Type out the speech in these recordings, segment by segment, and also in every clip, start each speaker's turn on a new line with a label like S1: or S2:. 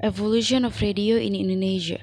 S1: Evolution of radio in Indonesia.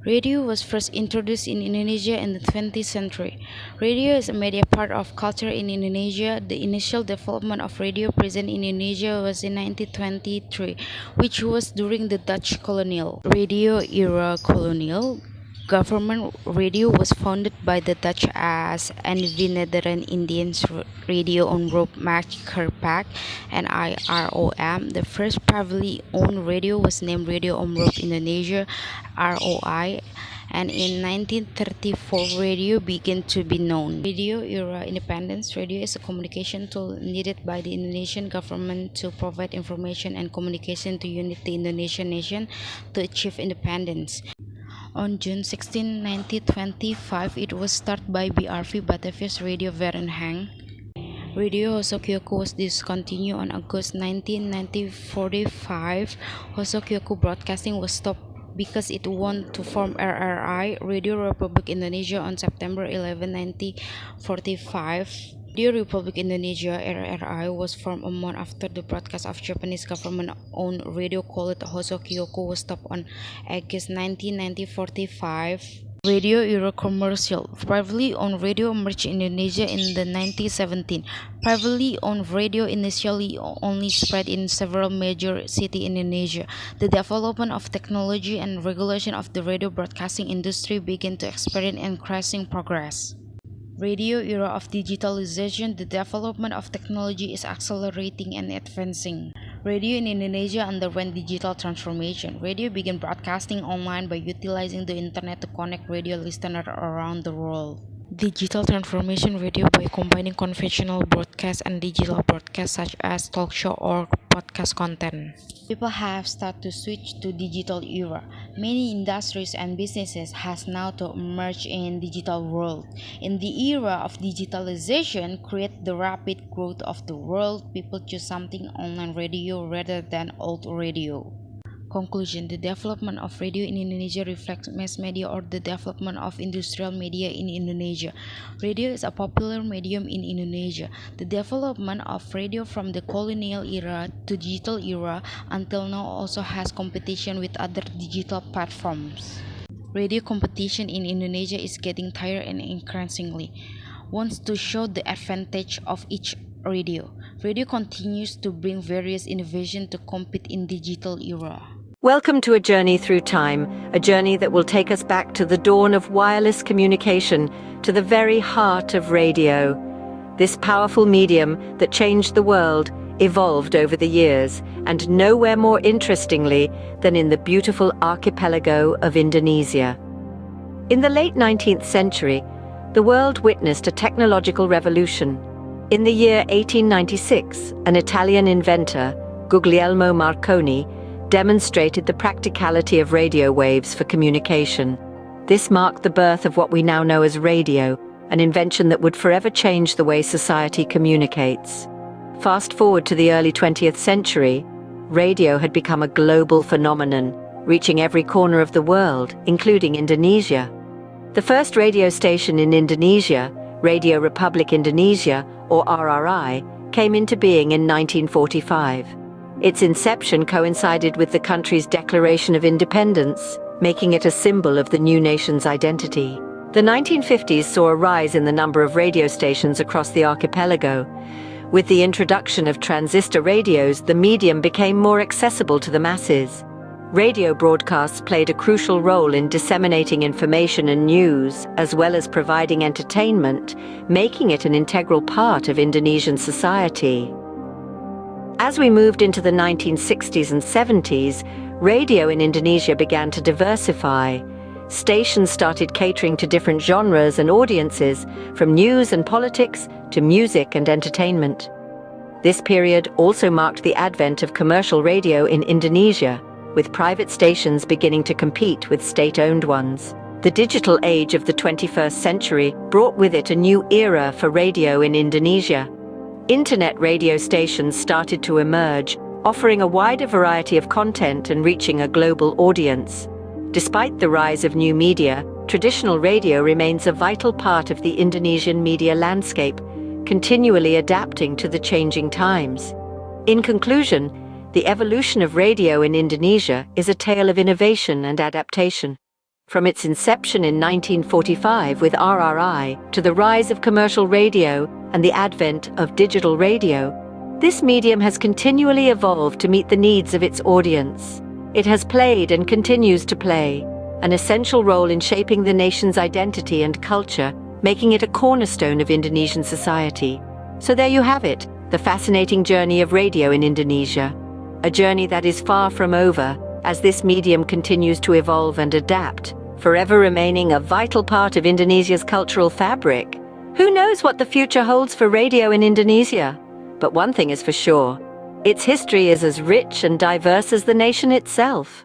S1: Radio was first introduced in Indonesia in the 20th century. Radio is a media part of culture in Indonesia. The initial development of radio present in Indonesia was in 1923, which was during the Dutch colonial radio era. Colonial government radio was founded by the Dutch as Nederland Indians Radio Omroep Maatschappij and IROM. The first privately owned radio was named Radio Omroep Indonesia ROI, and in 1934 radio began to be known. Radio era independence. Radio is a communication tool needed by the Indonesian government to provide information and communication to unite the Indonesian nation to achieve independence. On June 16, 1925, it was started by BRV Batavia's Radio Vereniging. Radio Hosokyoku was discontinued on August 19, 1945. Hosokyoku broadcasting was stopped because it wanted to form RRI, Radio Republic Indonesia, on September 11, 1945. Radio Republic Indonesia (RRI) was formed a month after the broadcast of Japanese government-owned radio called Hosokyoku was stopped on August 19, 1945. Radio era commercial. Privately owned radio emerged in Indonesia in the 1917. Privately owned radio initially only spread in several major cities in Indonesia. The development of technology and regulation of the radio broadcasting industry began to experience increasing progress. Radio era of digitalization. The development of technology is accelerating and advancing. Radio in Indonesia underwent digital transformation. Radio began broadcasting online by utilizing the internet to connect radio listeners around the world. Digital transformation. Radio by combining conventional broadcast and digital broadcast such as talk show or podcast content. People have started to switch to digital era. Many industries and businesses has now to emerge in digital world. In the era of digitalization, create the rapid growth of the world, people choose something online radio rather than old radio. Conclusion. The development of radio in Indonesia reflects mass media or the development of industrial media in Indonesia. Radio is a popular medium in Indonesia. The development of radio from the colonial era to digital era until now also has competition with other digital platforms. Radio competition in Indonesia is getting tired and increasingly wants to show the advantage of each radio. Radio continues to bring various innovations to compete in digital era.
S2: Welcome to a journey through time, a journey that will take us back to the dawn of wireless communication, to the very heart of radio. This powerful medium that changed the world evolved over the years, and nowhere more interestingly than in the beautiful archipelago of Indonesia. In the late 19th century, the world witnessed a technological revolution. In the year 1896, an Italian inventor, Guglielmo Marconi, demonstrated the practicality of radio waves for communication. This marked the birth of what we now know as radio, an invention that would forever change the way society communicates. Fast forward to the early 20th century, radio had become a global phenomenon, reaching every corner of the world, including Indonesia. The first radio station in Indonesia, Radio Republic Indonesia, or RRI, came into being in 1945. Its inception coincided with the country's declaration of independence, making it a symbol of the new nation's identity. The 1950s saw a rise in the number of radio stations across the archipelago. With the introduction of transistor radios, the medium became more accessible to the masses. Radio broadcasts played a crucial role in disseminating information and news, as well as providing entertainment, making it an integral part of Indonesian society. As we moved into the 1960s and 70s, radio in Indonesia began to diversify. Stations started catering to different genres and audiences, from news and politics to music and entertainment. This period also marked the advent of commercial radio in Indonesia, with private stations beginning to compete with state-owned ones. The digital age of the 21st century brought with it a new era for radio in Indonesia. Internet radio stations started to emerge, offering a wider variety of content and reaching a global audience. Despite the rise of new media, traditional radio remains a vital part of the Indonesian media landscape, continually adapting to the changing times. In conclusion, The evolution of radio in Indonesia is a tale of innovation and adaptation. From its inception in 1945 with RRI to the rise of commercial radio and the advent of digital radio, this medium has continually evolved to meet the needs of its audience. It has played and continues to play an essential role in shaping the nation's identity and culture, making it a cornerstone of Indonesian society. So there you have it, the fascinating journey of radio in Indonesia. A journey that is far from over, as this medium continues to evolve and adapt, forever remaining a vital part of Indonesia's cultural fabric. Who knows what the future holds for radio in Indonesia? But one thing is for sure, its history is as rich and diverse as the nation itself.